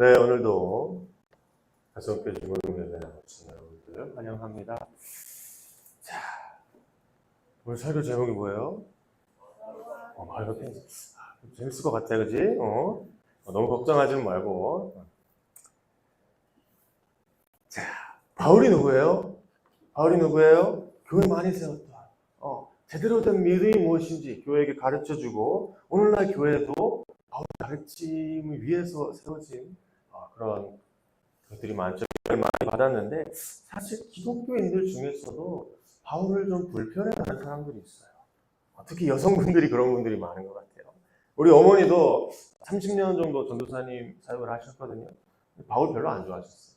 네, 오늘도 가성교 주문교회 나오신 여러분들 환영합니다. 자, 오늘 설교 제목이 뭐예요? 이렇게 재밌을 것 같아, 그지? 너무 걱정하지 말고. 자, 바울이 누구예요? 바울이 누구예요? 교회 많이 세웠다. 제대로 된 믿음이 무엇인지 교회에게 가르쳐주고, 오늘날 교회도 바울의 가르침을 위해서 세워진 그런 것들이 많죠. 많이 받았는데, 사실 기독교인들 중에서도 바울을 좀 불편해하는 사람들이 있어요. 특히 여성분들이 그런 분들이 많은 것 같아요. 우리 어머니도 30년 정도 전도사님 사역을 하셨거든요. 바울 별로 안 좋아하셨어요.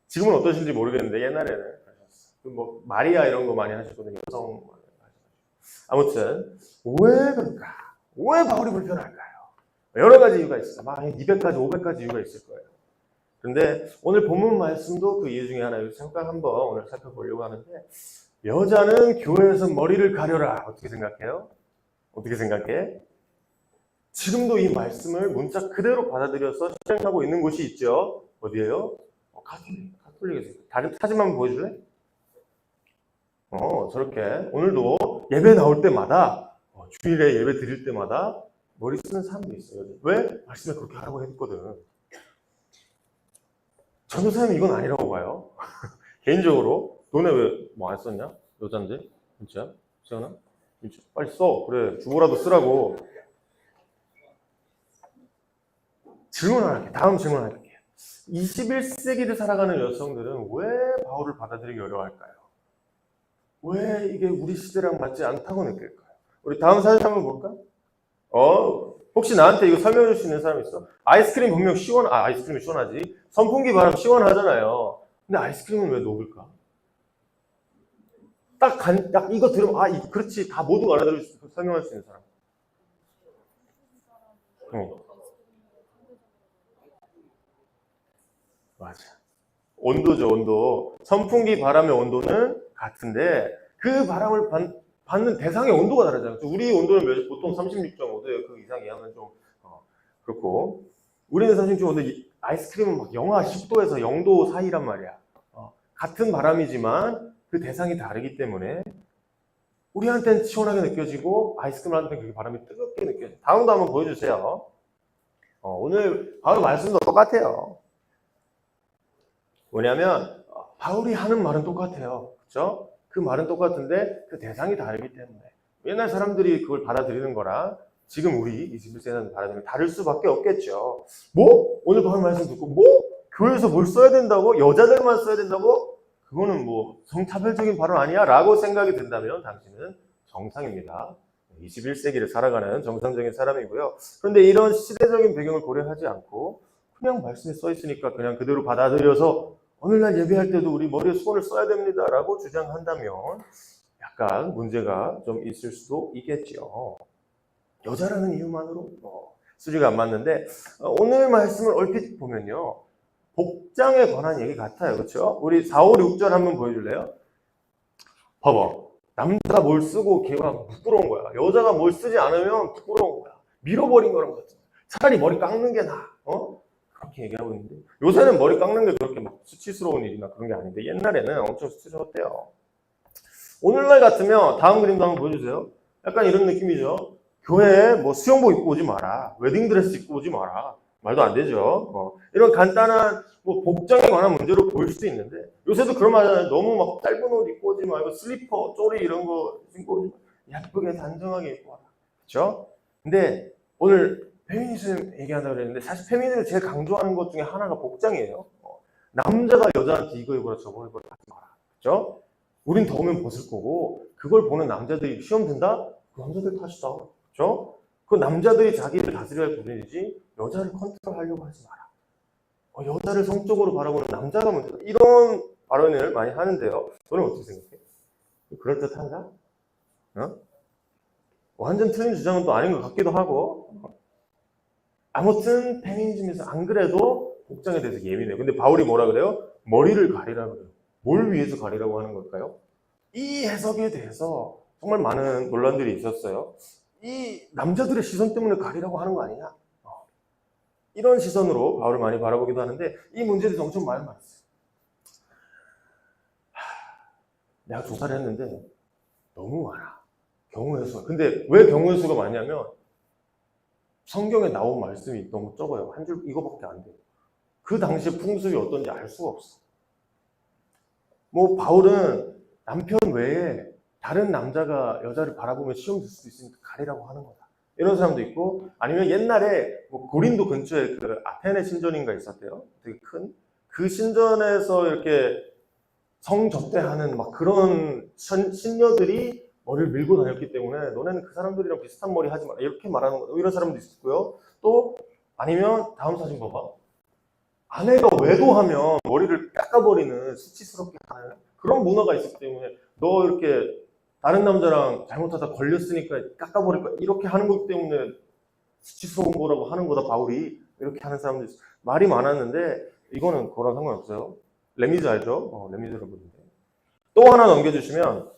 지금은 어떠신지 모르겠는데 옛날에는 하셨어요. 마리아 이런 거 많이 하셨거든요. 여성 아무튼 왜 그럴까? 왜 바울이 불편할까요? 여러 가지 이유가 있어요. 200가지, 500가지 이유가 있을 거예요. 그런데 오늘 본문 말씀도 그 이유 중에 하나예요. 잠깐 한번 오늘 살펴보려고 하는데, 여자는 교회에서 머리를 가려라. 어떻게 생각해요? 어떻게 생각해? 지금도 이 말씀을 문자 그대로 받아들여서 실행하고 있는 곳이 있죠. 어디예요? 가톨릭에서. 다른 사진 한번 보여줄래? 저렇게 오늘도 예배 나올 때마다 주일에 예배 드릴 때마다 머리 쓰는 사람도 있어요. 왜? 말씀에 그렇게 하라고 했거든. 전도사님 이건 아니라고 봐요. 개인적으로 너네 왜 안 썼냐? 여잔데? 진짜? 지현아? 진짜? 빨리 써. 그래, 주보라도 쓰라고. 질문 하나 할게. 다음 질문 할게. 21세기를 살아가는 여성들은 왜 바울을 받아들이기 어려워할까요? 왜 이게 우리 시대랑 맞지 않다고 느낄까요? 우리 다음 사진 한번 볼까? 혹시 나한테 이거 설명해 줄 수 있는 사람 있어? 아이스크림 분명 아이스크림이 시원하지. 선풍기 바람 시원하잖아요. 근데 아이스크림은 왜 녹을까? 딱 이거 들으면, 그렇지. 다 모두 알아들을 수 있고 설명할 수 있는 사람. 맞아. 온도죠, 온도. 선풍기 바람의 온도는 같은데, 그 바람을 받는 대상의 온도가 다르잖아요. 우리 온도는 보통 36.5도예요. 그 이상이 하면 좀, 그렇고. 우리는 36.5도, 아이스크림은 막 영하 10도에서 0도 사이란 말이야. 같은 바람이지만 그 대상이 다르기 때문에 우리한테는 시원하게 느껴지고 아이스크림한테는 그게 바람이 뜨겁게 느껴져요. 다음도 한번 보여주세요. 오늘 바울 말씀도 똑같아요. 뭐냐면 바울이 하는 말은 똑같아요. 그렇죠? 그 말은 똑같은데 그 대상이 다르기 때문에 옛날 사람들이 그걸 받아들이는 거랑 지금 우리 21세기는 받아들이는 다를 수밖에 없겠죠. 오늘 바울 말씀 듣고 교회에서 뭘 써야 된다고? 여자들만 써야 된다고? 그거는 성차별적인 발언 아니야? 라고 생각이 든다면 당신은 정상입니다. 21세기를 살아가는 정상적인 사람이고요. 그런데 이런 시대적인 배경을 고려하지 않고 그냥 말씀에 써 있으니까 그냥 그대로 받아들여서 오늘날 예배할 때도 우리 머리에 수건을 써야 됩니다 라고 주장한다면 약간 문제가 좀 있을 수도 있겠죠. 여자라는 이유만으로 수지가 안 맞는데, 오늘 말씀을 얼핏 보면요, 복장에 관한 얘기 같아요. 그렇죠? 우리 4, 5, 6절 한번 보여줄래요? 봐봐. 남자가 뭘 쓰고 걔가 부끄러운 거야. 여자가 뭘 쓰지 않으면 부끄러운 거야. 밀어버린 거랑 같은 거야. 차라리 머리 깎는 게 나아. 그렇게 얘기하고 있는데, 요새는 머리 깎는 게 그렇게 막 수치스러운 일이나 그런 게 아닌데 옛날에는 엄청 수치스러웠대요. 오늘날 같으면 다음 그림도 한번 보여주세요. 약간 이런 느낌이죠. 교회에 수영복 입고 오지 마라. 웨딩드레스 입고 오지 마라. 말도 안 되죠. 이런 간단한 복장에 관한 문제로 보일 수도 있는데, 요새도 그런 말 하잖아요. 너무 막 짧은 옷 입고 오지 말고 슬리퍼, 쪼리 이런 거 신고 오지 말고 예쁘게 단정하게 입고 와라. 그렇죠? 근데 오늘 페미니즘 얘기한다고 그랬는데, 사실 페미니즘을 제일 강조하는 것 중에 하나가 복장이에요. 남자가 여자한테 이거 입어라 저거 입어라 하지 마라. 그렇죠? 우린 더우면 벗을 거고, 그걸 보는 남자들이 시험 든다? 그 남자들 탓이다. 그렇죠? 그 남자들이 자기를 다스려야 할 부분이지 여자를 컨트롤하려고 하지 마라. 여자를 성적으로 바라보는 남자가 문제다. 이런 발언을 많이 하는데요. 너는 어떻게 생각해? 그럴듯한가? 완전 틀린 주장은 또 아닌 것 같기도 하고. 아무튼 페미니즘에서 안 그래도 복장에 대해서 예민해요. 근데 바울이 뭐라 그래요? 머리를 가리라 그래요. 뭘 위해서 가리라고 하는 걸까요? 이 해석에 대해서 정말 많은 논란들이 있었어요. 이 남자들의 시선 때문에 가리라고 하는 거 아니냐? 이런 시선으로 바울을 많이 바라보기도 하는데 이 문제들이 엄청 많았어요. 내가 조사를 했는데 너무 많아. 경우의 수가. 근데 왜 경우의 수가 많냐면 성경에 나온 말씀이 너무 적어요. 한 줄 이거밖에 안 돼요. 그 당시에 풍습이 어떤지 알 수가 없어. 뭐 바울은 남편 외에 다른 남자가 여자를 바라보면 시험 들 수도 있으니까 가리라고 하는 거다. 이런 사람도 있고, 아니면 옛날에 뭐 고린도 근처에 그 아테네 신전인가 있었대요. 되게 큰. 그 신전에서 이렇게 성접대하는 막 그런 신녀들이 머리를 밀고 다녔기 때문에 너네는 그 사람들이랑 비슷한 머리 하지 마라. 이렇게 말하는 거. 이런 사람도 있었고요. 또 아니면 다음 사진 봐봐. 아내가 외도하면 머리를 깎아버리는 수치스럽게 하는 그런 문화가 있었기 때문에 너 이렇게 다른 남자랑 잘못하다 걸렸으니까 깎아버릴 거야. 이렇게 하는 것 때문에 수치스러운 거라고 하는 거다. 바울이 이렇게 하는 사람들 있어. 말이 많았는데 이거는 그거랑 상관없어요. 레미즈 알죠? 레미즈 여러분인데. 또 하나 넘겨주시면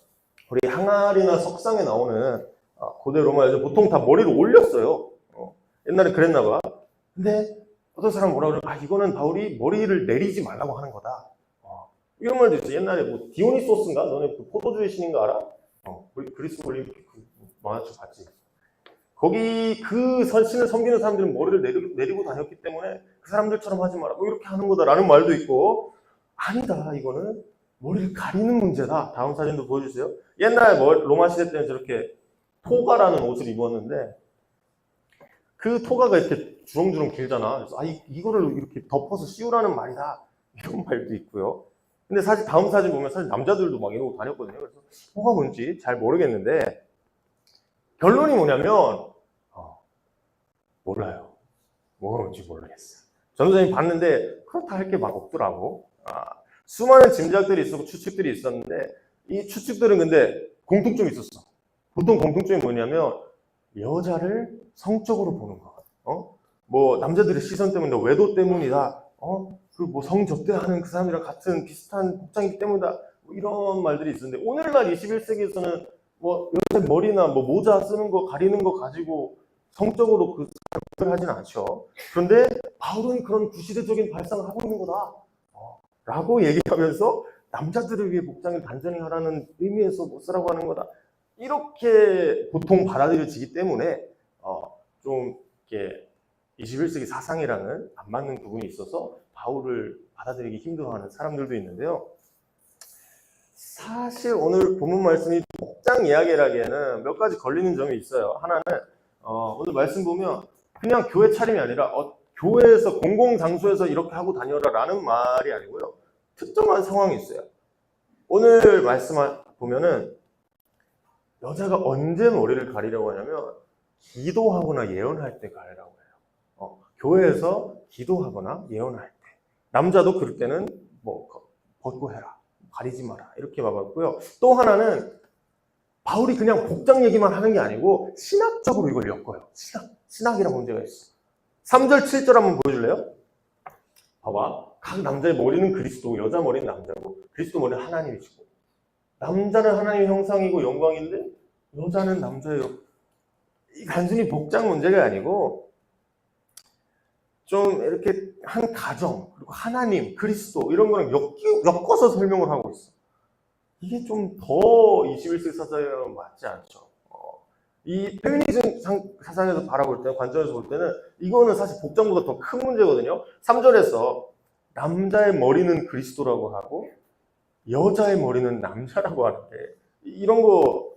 우리 항아리나 석상에 나오는 고대 로마에서 보통 다 머리를 올렸어요. 옛날에 그랬나 봐. 근데 어떤 사람은 뭐라 그러면 이거는 바울이 머리를 내리지 말라고 하는 거다. 이런 말도 있어. 옛날에 뭐 디오니소스인가? 너네 그 포도주의 신인가 알아? 그리스 올림픽 만화책 봤지? 거기 그 신을 섬기는 사람들은 머리를 내리고 다녔기 때문에 그 사람들처럼 하지 마라. 뭐 이렇게 하는 거다라는 말도 있고 아니다. 이거는 머리를 가리는 문제다. 다음 사진도 보여주세요. 옛날 로마 시대 때는 저렇게 토가라는 옷을 입었는데 그 토가가 이렇게 주렁주렁 길잖아. 그래서 이거를 이렇게 덮어서 씌우라는 말이다. 이런 말도 있고요. 근데 사실 다음 사진 보면 사실 남자들도 막 이러고 다녔거든요. 그래서 뭐가 뭔지 잘 모르겠는데 결론이 뭐냐면 몰라요. 뭐가 뭔지 모르겠어요. 전도사님 봤는데 그렇다 할 게 막 없더라고. 수많은 짐작들이 있었고 추측들이 있었는데 이 추측들은 근데 공통점이 있었어. 보통 공통점이 뭐냐면 여자를 성적으로 보는 거. 뭐 남자들의 시선 때문에 외도 때문이다. 그 뭐 성접대하는 그 사람이랑 같은 비슷한 복장이기 때문이다. 뭐 이런 말들이 있었는데 오늘날 21세기에서는 뭐 여자 머리나 뭐 모자 쓰는 거 가리는 거 가지고 성적으로 그 사람을 하진 않죠. 그런데 바울은 그런 구시대적인 발상을 하고 있는 거다. 라고 얘기하면서 남자들을 위해 복장을 단전히 하라는 의미에서 못 쓰라고 하는 거다. 이렇게 보통 받아들여지기 때문에 좀 이렇게 21세기 사상이랑은 안 맞는 부분이 있어서 바울을 받아들이기 힘들어하는 사람들도 있는데요. 사실 오늘 본문 말씀이 복장 이야기라기에는 몇 가지 걸리는 점이 있어요. 하나는 오늘 말씀 보면 그냥 교회 차림이 아니라 교회에서 공공장소에서 이렇게 하고 다녀라 라는 말이 아니고요. 특정한 상황이 있어요. 오늘 말씀 보면은 여자가 언제 머리를 가리려고 하냐면 기도하거나 예언할 때 가리라고 해요. 교회에서 기도하거나 예언할 때. 남자도 그럴 때는 뭐 벗고 해라. 가리지 마라. 이렇게 말했고요. 또 하나는 바울이 그냥 복장 얘기만 하는 게 아니고 신학적으로 이걸 엮어요. 신학이라는 문제가 있어. 3절, 7절 한번 보여줄래요? 봐봐. 각 남자의 머리는 그리스도, 여자 머리는 남자고 그리스도 머리는 하나님이시고 남자는 하나님의 형상이고 영광인데 여자는 남자예요. 이 단순히 복장 문제가 아니고 좀 이렇게 한 가정 그리고 하나님, 그리스도 이런 거랑 엮어서 설명을 하고 있어. 이게 좀 더 21세기 사상이랑 맞지 않죠. 이 페미니즘 사상에서 바라볼 때는 관점에서 볼 때는 이거는 사실 복장보다 더 큰 문제거든요. 3절에서 남자의 머리는 그리스도라고 하고 여자의 머리는 남자라고 하는데 이런 거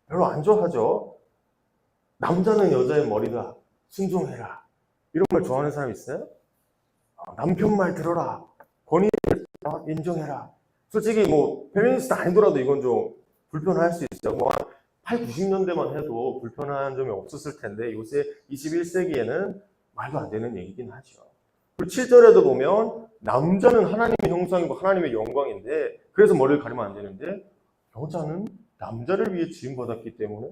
별로 안 좋아하죠. 남자는 여자의 머리다. 순종해라. 이런 말 좋아하는 사람 있어요? 남편 말 들어라. 권위를 인정해라. 솔직히 뭐 페미니스트 아니더라도 이건 좀 불편할 수 있어요. 뭐 8, 90년대만 해도 불편한 점이 없었을 텐데 요새 21세기에는 말도 안 되는 얘기긴 하죠. 그리고 7절에도 보면 남자는 하나님의 형상이고 하나님의 영광인데 그래서 머리를 가리면 안 되는데 여자는 남자를 위해 지음받았기 때문에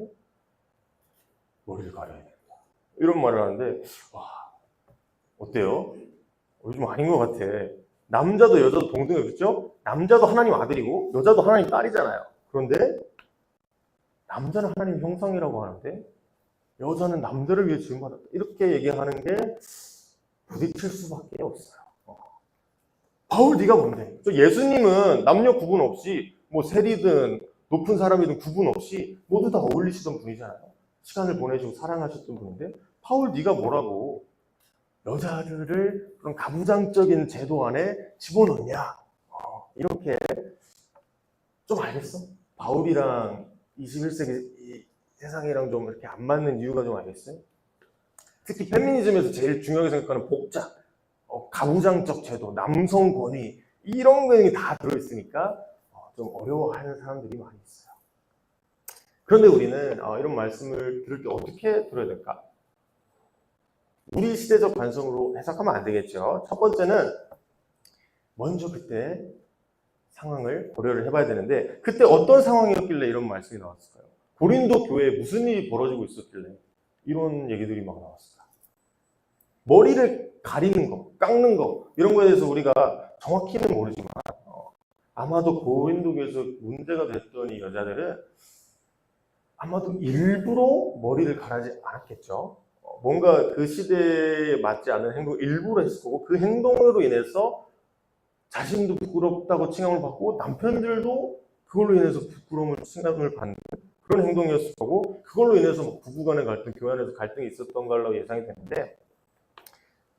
머리를 가려야 된다. 이런 말을 하는데 와 어때요? 요즘 아닌 것 같아. 남자도 여자도 동등해 그렇죠? 남자도 하나님 아들이고 여자도 하나님 딸이잖아요. 그런데 남자는 하나님 형상이라고 하는데 여자는 남자를 위해 지음받았다. 이렇게 얘기하는 게 부딪힐 수밖에 없어요. 바울 네가 뭔데? 예수님은 남녀 구분 없이 뭐 세리든 높은 사람이든 구분 없이 모두 다 어울리시던 분이잖아요. 시간을 보내시고 사랑하셨던 분인데 바울 네가 뭐라고 여자들을 그런 가부장적인 제도 안에 집어넣냐? 이렇게 좀 알겠어? 바울이랑 21세기 이 세상이랑 좀 이렇게 안 맞는 이유가 좀 알겠어요? 특히 페미니즘에서 제일 중요하게 생각하는 복장, 가부장적 제도, 남성 권위 이런 게 다 들어있으니까 좀 어려워하는 사람들이 많이 있어요. 그런데 우리는 이런 말씀을 들을 때 어떻게 들어야 될까? 우리 시대적 관성으로 해석하면 안 되겠죠. 첫 번째는 먼저 그때 상황을 고려를 해봐야 되는데 그때 어떤 상황이었길래 이런 말씀이 나왔을까요? 고린도 교회에 무슨 일이 벌어지고 있었길래 이런 얘기들이 막 나왔을까? 머리를 가리는 거, 깎는 거 이런 거에 대해서 우리가 정확히는 모르지만 아마도 고린도 교회에서 문제가 됐던 이 여자들은 아마도 일부러 머리를 가르지 않았겠죠. 뭔가 그 시대에 맞지 않는 행동을 일부러 했을 거고 그 행동으로 인해서 자신도 부끄럽다고 칭함을 받고 남편들도 그걸로 인해서 부끄러움을 칭함을 받는 그런 행동이었을 거고 그걸로 인해서 뭐 부부간의 갈등, 교회 안에서 갈등이 있었던 걸로 예상이 되는데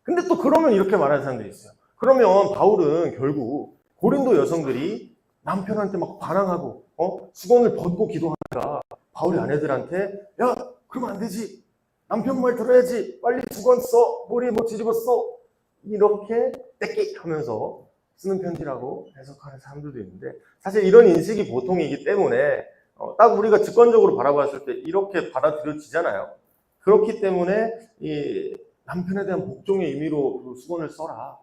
근데 또 그러면 이렇게 말하는 사람들이 있어요. 그러면 바울은 결국 고린도 여성들이 남편한테 막 반항하고 수건을 벗고 기도하니까 바울이 아내들한테 야 그러면 안 되지 남편 말 들어야지 빨리 수건 써 머리 뭐 뒤집어 써 이렇게 떼끼 하면서 쓰는 편지라고 해석하는 사람들도 있는데 사실 이런 인식이 보통이기 때문에 딱 우리가 직관적으로 바라봤을 때 이렇게 받아들여지잖아요. 그렇기 때문에 이 남편에 대한 복종의 의미로 그 수건을 써라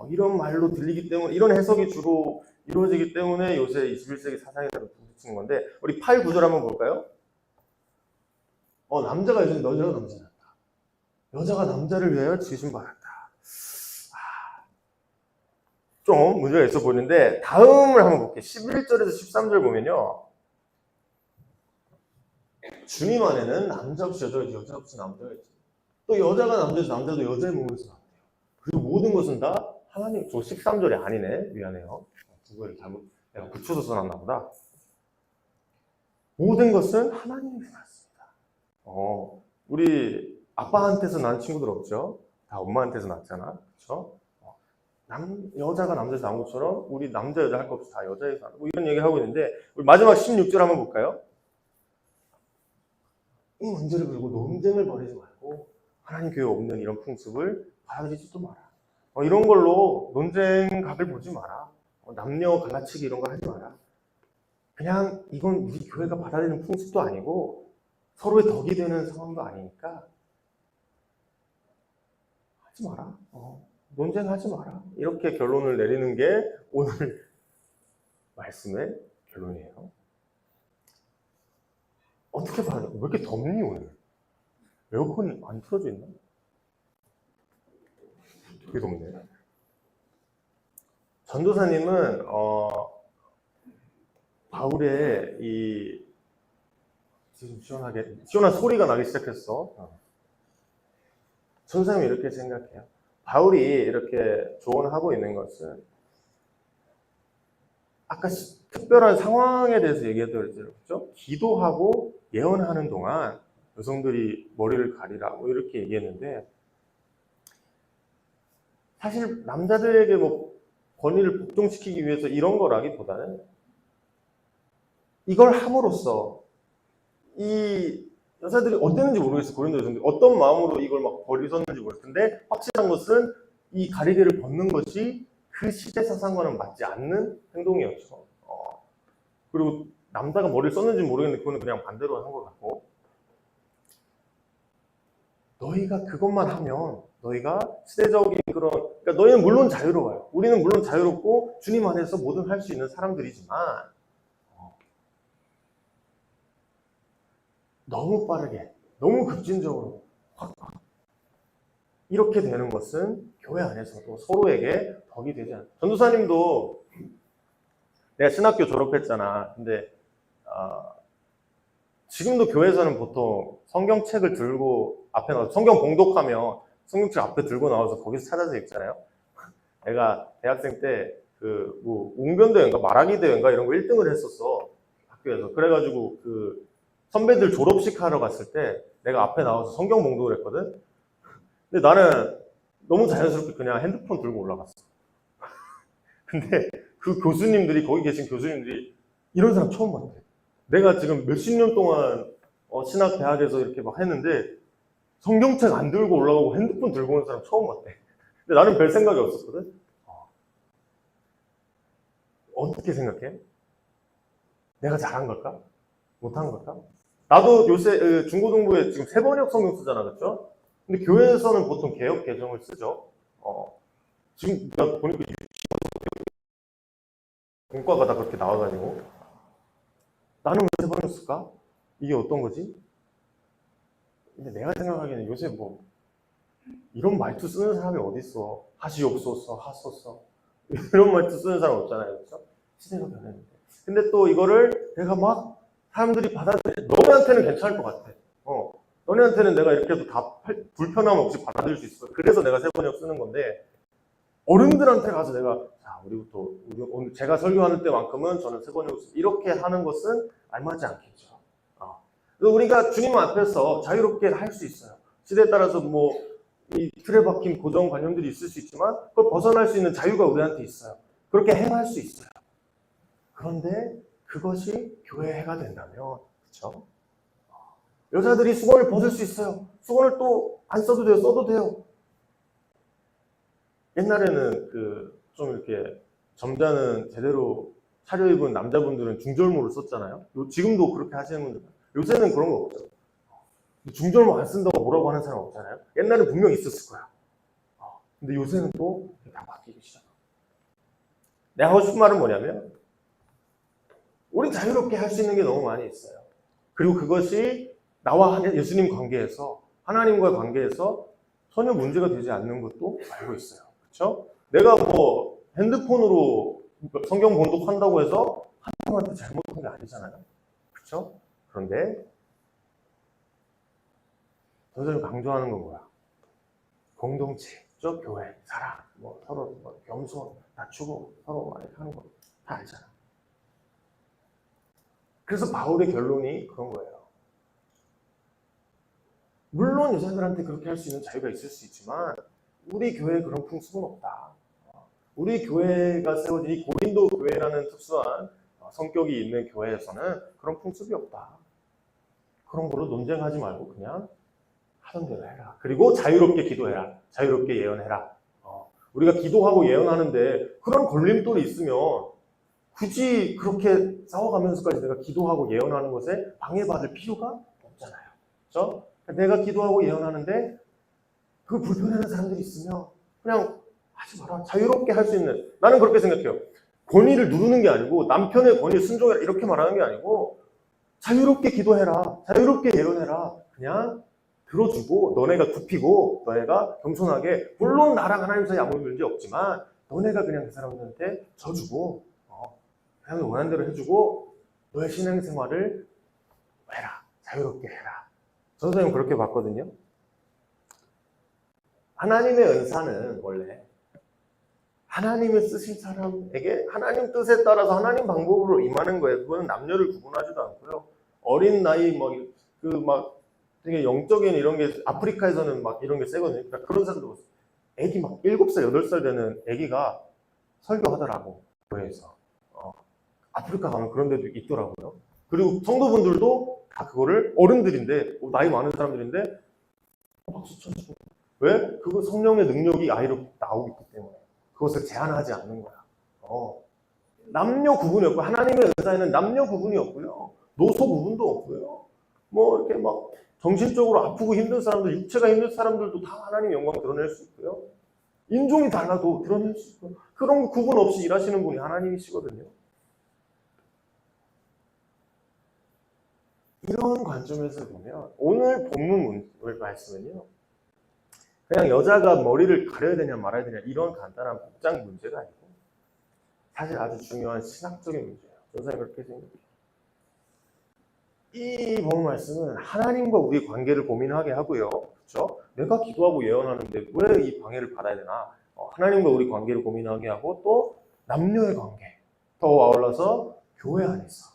이런 말로 들리기 때문에 이런 해석이 주로 이루어지기 때문에 요새 21세기 사상에다가 부딪히는 건데 우리 8, 9절 한번 볼까요? 남자가 여자는 여자가 남자 낳았다. 여자가 남자를 위하여 지으심 받았다. 좀 문제가 있어 보이는데 다음을 한번 볼게요. 11절에서 13절 보면요. 주님 안에는 남자 없이 여자가 있지 여자 없이 남자가 있지. 또 여자가 남자에서 남자도 여자의 몸에서 나왔대요. 그리고 모든 것은 다 하나님, 저 13절이 아니네. 미안해요. 국어를 잘못, 내가 붙여서 써놨나 보다. 모든 것은 하나님에서 났습니다. 우리 아빠한테서 난 친구들 없죠? 다 엄마한테서 났잖아. 그렇죠? 여자가 남자에서 나온 것처럼 우리 남자 여자 할 거 없이 다 여자에서 나온 뭐 이런 얘기를 하고 있는데 우리 마지막 16절 한번 볼까요? 이 문제를 걸고 논쟁을 벌이지 말고 하나님 교회 없는 이런 풍습을 받아들이지도 마라. 이런 걸로 논쟁 각을 보지 마라. 남녀 갈라치기 이런 거 하지 마라. 그냥 이건 우리 교회가 받아들이는 풍습도 아니고 서로의 덕이 되는 상황도 아니니까 하지 마라. 논쟁하지 마라. 이렇게 결론을 내리는 게 오늘 말씀의 결론이에요. 어떻게 봐야 돼? 왜 이렇게 덥니 오늘? 에어컨이 안 틀어져 있나? 되게 덥네. 전도사님은 바울의 이 지금 시원한 소리가 나기 시작했어. 전도사님이 이렇게 생각해요. 바울이 이렇게 조언하고 있는 것은 아까 특별한 상황에 대해서 얘기했던 거죠. 기도하고 예언하는 동안 여성들이 머리를 가리라 뭐 이렇게 얘기했는데 사실 남자들에게 뭐 권위를 복종시키기 위해서 이런 거라기보다는 이걸 함으로써 이 여자들이 어땠는지 모르겠어요. 고린도 여성들이 어떤 마음으로 이걸 막 버리셨는지 모르겠을 텐데 확실한 것은 이 가리개를 벗는 것이 그 시대 사상과는 맞지 않는 행동이었죠. 그리고 남자가 머리를 썼는지 모르겠는데 그거는 그냥 반대로 한 것 같고 너희가 그것만 하면 너희가 시대적인 그러니까 너희는 물론 자유로워요. 우리는 물론 자유롭고 주님 안에서 뭐든 할 수 있는 사람들이지만 너무 빠르게 너무 급진적으로 확 이렇게 되는 것은 교회 안에서도 서로에게 덕이 되지 않아요. 전도사님도 내가 신학교 졸업했잖아. 근데 지금도 교회에서는 보통 성경책을 들고 앞에 나서 성경 봉독하면 성경책 앞에 들고 나와서 거기서 찾아서 읽잖아요. 내가 대학생 때 그 뭐 웅변대회인가 말하기 대회인가 이런 거 1등을 했었어. 학교에서. 그래가지고 그 선배들 졸업식 하러 갔을 때 내가 앞에 나와서 성경 봉독을 했거든. 근데 나는 너무 자연스럽게 그냥 핸드폰 들고 올라갔어. 근데 그 교수님들이, 거기 계신 교수님들이 이런 사람 처음 봤대. 내가 지금 몇십 년 동안 신학 대학에서 이렇게 막 했는데 성경책 안 들고 올라가고 핸드폰 들고 오는 사람 처음 봤대. 근데 나는 별 생각이 없었거든. 어떻게 생각해? 내가 잘한 걸까? 못한 걸까? 나도 요새 중고등부에 지금 세번역 성경 쓰잖아, 그렇죠? 근데 교회에서는 보통 개역 개정을 쓰죠. 지금 내가 보니까 공과가 다 그렇게 나와가지고 나는 왜 세번역 쓸까? 이게 어떤 거지? 근데 내가 생각하기에는 요새 뭐 이런 말투 쓰는 사람이 어딨어? 하시옵소서, 하소서 이런 말투 쓰는 사람 없잖아요, 그렇죠? 시대가 변했는데. 근데 또 이거를 내가 막 사람들이 받아들여, 너네한테는 괜찮을 것 같아. 너네한테는 내가 이렇게 해도 다 불편함 없이 받아들일 수 있어. 그래서 내가 세번역 쓰는 건데, 어른들한테 가서 내가, 자, 우리부터, 오늘 제가 설교하는 때만큼은 저는 세번역 이렇게 하는 것은 알맞지 않겠죠. 그래서 우리가 주님 앞에서 자유롭게 할 수 있어요. 시대에 따라서 뭐, 이 틀에 박힌 고정관념들이 있을 수 있지만, 그걸 벗어날 수 있는 자유가 우리한테 있어요. 그렇게 행할 수 있어요. 그런데 그것이 교회해가 된다면, 그렇죠? 여자들이 수건을 벗을 수 있어요. 수건을 또 안 써도 돼요. 써도 돼요. 옛날에는 좀 이렇게 점잖은 제대로 차려입은 남자분들은 중절모를 썼잖아요. 지금도 그렇게 하시는 분들. 요새는 그런 거 없죠. 중절모 안 쓴다고 뭐라고 하는 사람 없잖아요. 옛날엔 분명히 있었을 거야. 근데 요새는 또 다 바뀌기 시작해요. 내가 하고 싶은 말은 뭐냐면, 우리 자유롭게 할 수 있는 게 너무 많이 있어요. 그리고 그것이 나와 예수님 관계에서, 하나님과의 관계에서 전혀 문제가 되지 않는 것도 알고 있어요. 그렇죠? 내가 뭐 핸드폰으로 성경 봉독한다고 해서 하나님한테 잘못한 게 아니잖아요. 그렇죠? 그런데 선생님 강조하는 건 뭐야? 공동체죠, 교회, 사랑, 뭐 서로 뭐 겸손, 낮추고 서로 막 이렇게 하는 거 다 알잖아. 그래서 바울의 결론이 그런 거예요. 물론 여자들한테 그렇게 할 수 있는 자유가 있을 수 있지만 우리 교회에 그런 풍습은 없다. 우리 교회가 세워진 이 고린도 교회라는 특수한 성격이 있는 교회에서는 그런 풍습이 없다. 그런 걸로 논쟁하지 말고 그냥 하던 대로 해라. 그리고 자유롭게 기도해라. 자유롭게 예언해라. 우리가 기도하고 예언하는데 그런 걸림돌이 있으면 굳이 그렇게 싸워가면서까지 내가 기도하고 예언하는 것에 방해받을 필요가 없잖아요. 그렇죠? 내가 기도하고 예언하는데 그 불편해하는 사람들이 있으면 그냥 하지 마라. 자유롭게 할 수 있는. 나는 그렇게 생각해요. 권위를 누르는 게 아니고 남편의 권위에 순종해라 이렇게 말하는 게 아니고 자유롭게 기도해라. 자유롭게 예언해라. 그냥 들어주고 너네가 굽히고 너네가 겸손하게 물론 나랑 하나님 사이에 아무 문제 없지만 너네가 그냥 그 사람들한테 져주고 그냥 원하는 대로 해주고 너의 신앙생활을 해라. 자유롭게 해라. 저 선생님 그렇게 봤거든요. 하나님의 은사는 원래 하나님을 쓰신 사람에게 하나님 뜻에 따라서 하나님 방법으로 임하는 거예요. 그거는 남녀를 구분하지도 않고요. 어린 나이 막 되게 영적인 이런 게 아프리카에서는 막 이런 게 세거든요. 그러니까 그런 사람도 애기 막 7살, 8살 되는 애기가 설교하더라고. 교회에서. 아프리카 가면 그런 데도 있더라고요. 그리고 성도분들도 다 그거를 어른들인데 나이 많은 사람들인데 박수 쳐주고 왜? 그거 성령의 능력이 아이로 나오고 있기 때문에 그것을 제한하지 않는 거야. 남녀 구분이 없고 하나님의 은사에는 남녀 구분이 없고요. 노소 구분도 없고요. 뭐 이렇게 막 정신적으로 아프고 힘든 사람들, 육체가 힘든 사람들도 다 하나님의 영광 드러낼 수 있고요. 인종이 달라도 드러낼 수 있고요. 그런 거 구분 없이 일하시는 분이 하나님이시거든요. 이런 관점에서 보면 오늘 본문 말씀은요. 그냥 여자가 머리를 가려야 되냐 말아야 되냐 이런 간단한 복장 문제가 아니고 사실 아주 중요한 신학적인 문제예요. 저는 그렇게 생각해요. 이 본문 말씀은 하나님과 우리 관계를 고민하게 하고요. 그렇죠? 내가 기도하고 예언하는데 왜 이 방해를 받아야 되나? 하나님과 우리 관계를 고민하게 하고 또 남녀의 관계, 더 아울러서 교회 안에서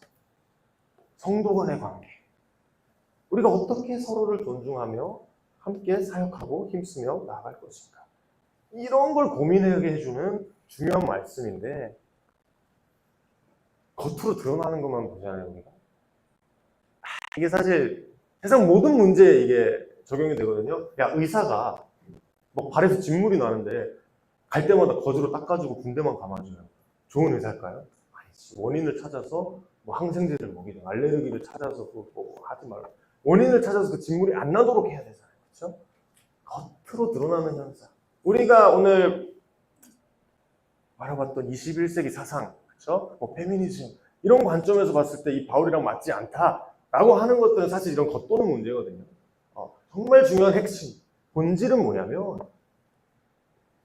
성도 간의 관계, 우리가 어떻게 서로를 존중하며 함께 사역하고 힘쓰며 나아갈 것인가, 이런 걸 고민하게 해주는 중요한 말씀인데 겉으로 드러나는 것만 보잖아요. 우리가 이게 사실 세상 모든 문제에 이게 적용이 되거든요. 야, 의사가 뭐 발에서 진물이 나는데 갈 때마다 거즈로 닦아주고 붕대만 감아줘요. 좋은 의사일까요? 아니지. 원인을 찾아서 뭐 항생제를 먹이든 알레르기를 찾아서 뭐 하지 말고 원인을 찾아서 그 진물이 안 나도록 해야 되잖아요. 그렇죠? 겉으로 드러나는 현상. 우리가 오늘 바라봤던 21세기 사상, 그렇죠? 뭐 페미니즘 이런 관점에서 봤을 때 이 바울이랑 맞지 않다라고 하는 것들은 사실 이런 겉도는 문제거든요. 정말 중요한 핵심, 본질은 뭐냐면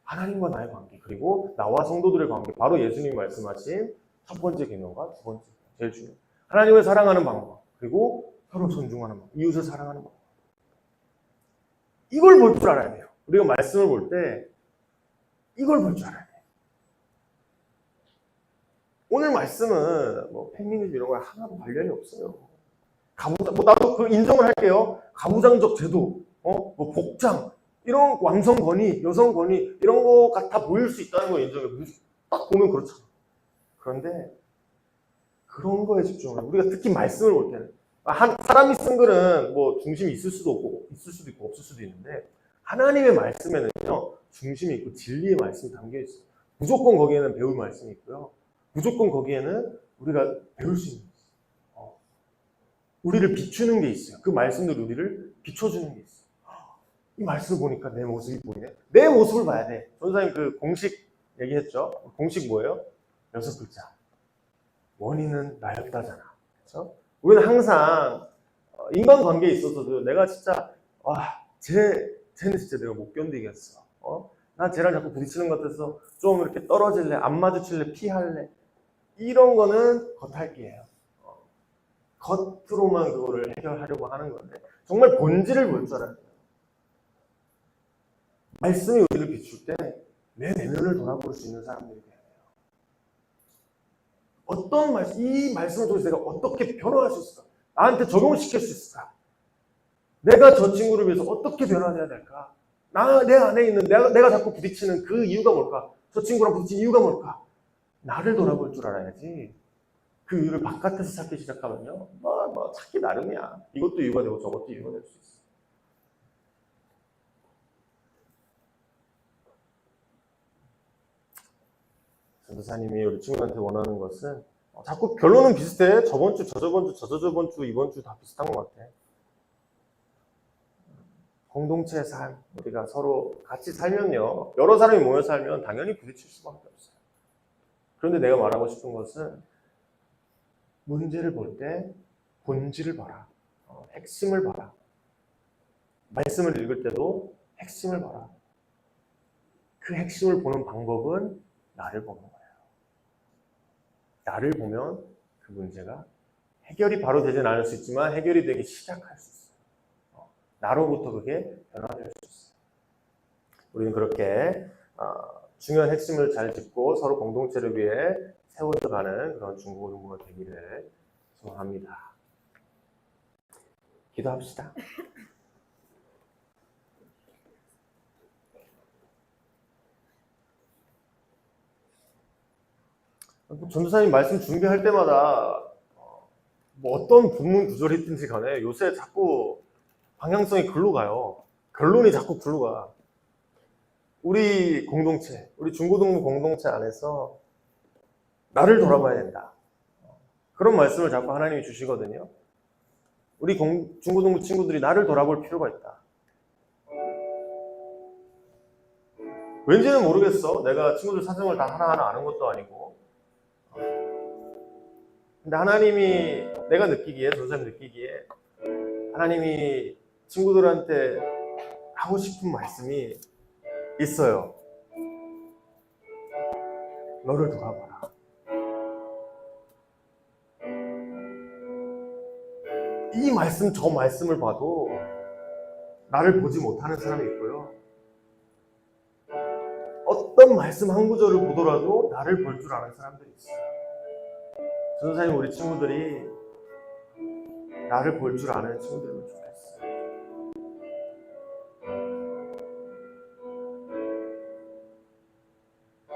하나님과 나의 관계, 그리고 나와 성도들의 관계, 바로 예수님이 말씀하신 첫 번째 계명과 두 번째, 제일 중요한 하나님을 사랑하는 방법, 그리고 서로 존중하는 방법, 이웃을 사랑하는 방법. 이걸 볼 줄 알아야 돼요. 우리가 말씀을 볼 때 이걸 볼 줄 알아야 돼요. 오늘 말씀은 뭐 페미니즘 이런 거 하나도 관련이 없어요. 뭐 나도 그 인정을 할게요. 가부장적 제도, 뭐 복장, 이런 왕성 권위, 여성 권위 이런 거 같아 보일 수 있다는 거 인정해. 딱 보면 그렇잖아. 그런데 그런 거에 집중을 우리가 특히 말씀을 볼 때는 사람이 쓴 글은 뭐 중심이 있을 수도 없고 있을 수도 있고 없을 수도 있는데 하나님의 말씀에는요 중심이 있고 진리의 말씀이 담겨 있어요. 무조건 거기에는 배울 말씀이 있고요. 무조건 거기에는 우리가 배울 수 있는 우리를 비추는 게 있어요. 그 말씀들이 우리를 비춰주는 게 있어요. 이 말씀을 보니까 내 모습이 보이네. 내 모습을 봐야 돼. 전사님 그 공식 얘기했죠. 공식 뭐예요? 6글자. 원인은 나였다잖아. 그렇죠? 우리는 항상 인간관계에 있어서도 내가 진짜 쟤는 진짜 내가 못 견디겠어. 나 쟤랑 자꾸 부딪히는 것 같아서 좀 이렇게 떨어질래, 안 마주칠래, 피할래. 이런 거는 겉핥기예요. 겉으로만 그거를 해결하려고 하는 건데 정말 본질을 볼 줄 알아야 돼요. 말씀이 우리를 비출 때 내 내면을 돌아볼 수 있는 사람들이 돼야 돼요. 어떤 말씀, 이 말씀을 통해서 내가 어떻게 변화할 수 있을까? 나한테 적용을 시킬 수 있을까? 내가 저 친구를 위해서 어떻게 변화해야 될까? 내 안에 있는 내가 자꾸 부딪히는 그 이유가 뭘까? 저 친구랑 부딪힌 이유가 뭘까? 나를 돌아볼 줄 알아야지. 그 이유를 바깥에서 찾기 시작하면요. 찾기 나름이야. 이것도 이유가 되고 저것도 이유가 될 수 있어. 전도사님이 우리 친구한테 원하는 것은 자꾸 결론은 비슷해. 저번 주, 저저번 주, 저저번 주, 이번 주 다 비슷한 것 같아. 공동체 삶, 우리가 서로 같이 살면요. 여러 사람이 모여 살면 당연히 부딪힐 수밖에 없어요. 그런데 내가 말하고 싶은 것은 문제를 볼 때 본질을 봐라. 핵심을 봐라. 말씀을 읽을 때도 핵심을 봐라. 그 핵심을 보는 방법은 나를 보는 거예요. 나를 보면 그 문제가 해결이 바로 되진 않을 수 있지만 해결이 되기 시작할 수 있어요. 나로부터 그게 변화될 수 있어요. 우리는 그렇게 중요한 핵심을 잘 짚고 서로 공동체를 위해 세워져가는 그런 중고등부가 되기를 소원합니다. 기도합시다. 전도사님 말씀 준비할 때마다 뭐 어떤 본문 구절이 있든지 간에 요새 자꾸 방향성이 글로 가요. 결론이 자꾸 글로 가. 우리 공동체, 우리 중고등부 공동체 안에서 나를 돌아봐야 된다. 그런 말씀을 자꾸 하나님이 주시거든요. 우리 중고등부 친구들이 나를 돌아볼 필요가 있다. 왠지는 모르겠어. 내가 친구들 사정을 다 하나하나 아는 것도 아니고. 근데 하나님이 내가 느끼기에, 전사님 느끼기에 하나님이 친구들한테 하고 싶은 말씀이 있어요. 너를 돌아봐라. 이 말씀, 저 말씀을 봐도 나를 보지 못하는 사람이 있고요. 어떤 말씀 한 구절을 보더라도 나를 볼 줄 아는 사람들이 있어요. 전도사님, 우리 친구들이 나를 볼 줄 아는 친구들이면 좋겠어요.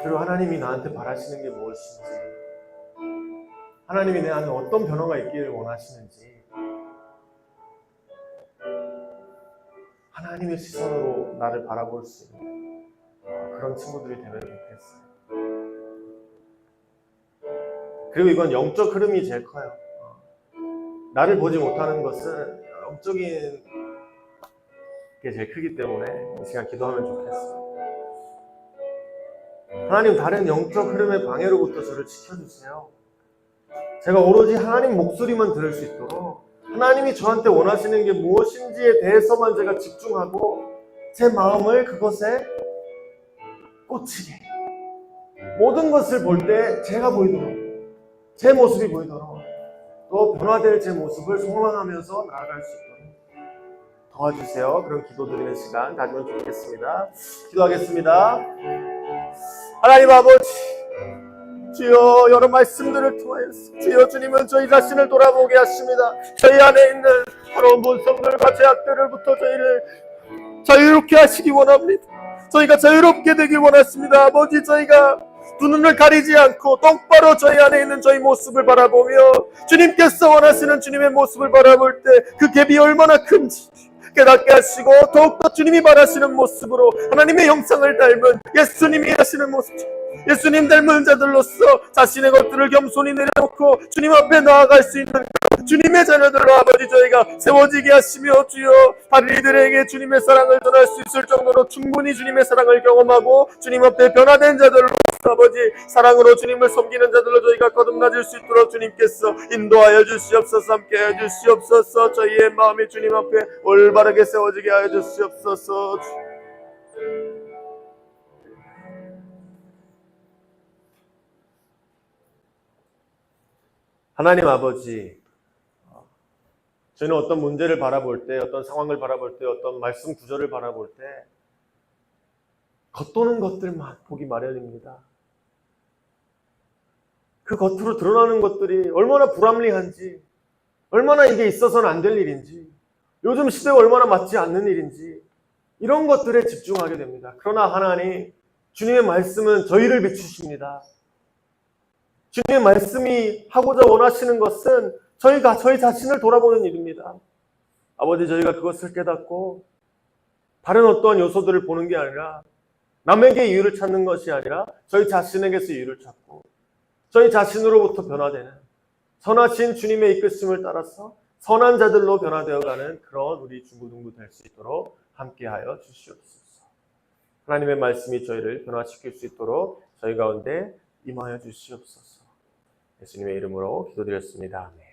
그리고 하나님이 나한테 바라시는 게 무엇인지, 하나님이 내 안에 어떤 변화가 있기를 원하시는지 하나님의 시선으로 나를 바라볼 수 있는 그런 친구들이 되면 좋겠어요. 그리고 이건 영적 흐름이 제일 커요. 나를 보지 못하는 것은 영적인 게 제일 크기 때문에 이 시간 기도하면 좋겠어요. 하나님, 다른 영적 흐름의 방해로부터 저를 지켜주세요. 제가 오로지 하나님 목소리만 들을 수 있도록 하나님이 저한테 원하시는 게 무엇인지에 대해서만 제가 집중하고 제 마음을 그것에 꽂히게, 모든 것을 볼 때 제가 보이도록, 제 모습이 보이도록, 또 변화될 제 모습을 소망하면서 나아갈 수 있도록 도와주세요. 그런 기도 드리는 시간 가지면 좋겠습니다. 기도하겠습니다. 하나님 아버지, 주여, 여러 말씀들을 통하여서 주여, 주님은 저희 자신을 돌아보게 하십니다. 저희 안에 있는 더러운 본성들과 죄악들로부터 저희를 자유롭게 하시기 원합니다. 저희가 자유롭게 되길 원했습니다. 아버지, 저희가 두 눈을 가리지 않고 똑바로 저희 안에 있는 저희 모습을 바라보며 주님께서 원하시는 주님의 모습을 바라볼 때 그 갭이 얼마나 큰지 깨닫게 하시고, 더욱더 주님이 바라시는 모습으로 하나님의 형상을 닮은 예수님이 하시는 모습, 예수님 닮은 자들로서 자신의 것들을 겸손히 내려놓고 주님 앞에 나아갈 수 있는 주님의 자녀들로 아버지 저희가 세워지게 하시며, 주여, 다른 이들에게 주님의 사랑을 전할 수 있을 정도로 충분히 주님의 사랑을 경험하고 주님 앞에 변화된 자들로 아버지 사랑으로 주님을 섬기는 자들로 저희가 거듭나질 수 있도록 주님께서 인도하여 주시옵소서. 함께 하여 주시옵소서. 저희의 마음이 주님 앞에 올바르게 세워지게 하여 주시옵소서. 하나님 아버지, 저희는 어떤 문제를 바라볼 때, 어떤 상황을 바라볼 때, 어떤 말씀 구절을 바라볼 때 겉도는 것들만 보기 마련입니다. 그 겉으로 드러나는 것들이 얼마나 불합리한지, 얼마나 이게 있어서는 안 될 일인지, 요즘 시대가 얼마나 맞지 않는 일인지, 이런 것들에 집중하게 됩니다. 그러나 하나님, 주님의 말씀은 저희를 비추십니다. 주님의 말씀이 하고자 원하시는 것은 저희가 저희 자신을 돌아보는 일입니다. 아버지, 저희가 그것을 깨닫고 다른 어떠한 요소들을 보는 게 아니라, 남에게 이유를 찾는 것이 아니라 저희 자신에게서 이유를 찾고 저희 자신으로부터 변화되는 선하신 주님의 이끄심을 따라서 선한 자들로 변화되어가는 그런 우리 중고등부 될 수 있도록 함께하여 주시옵소서. 하나님의 말씀이 저희를 변화시킬 수 있도록 저희 가운데 임하여 주시옵소서. 예수님의 이름으로 기도드렸습니다. 아멘.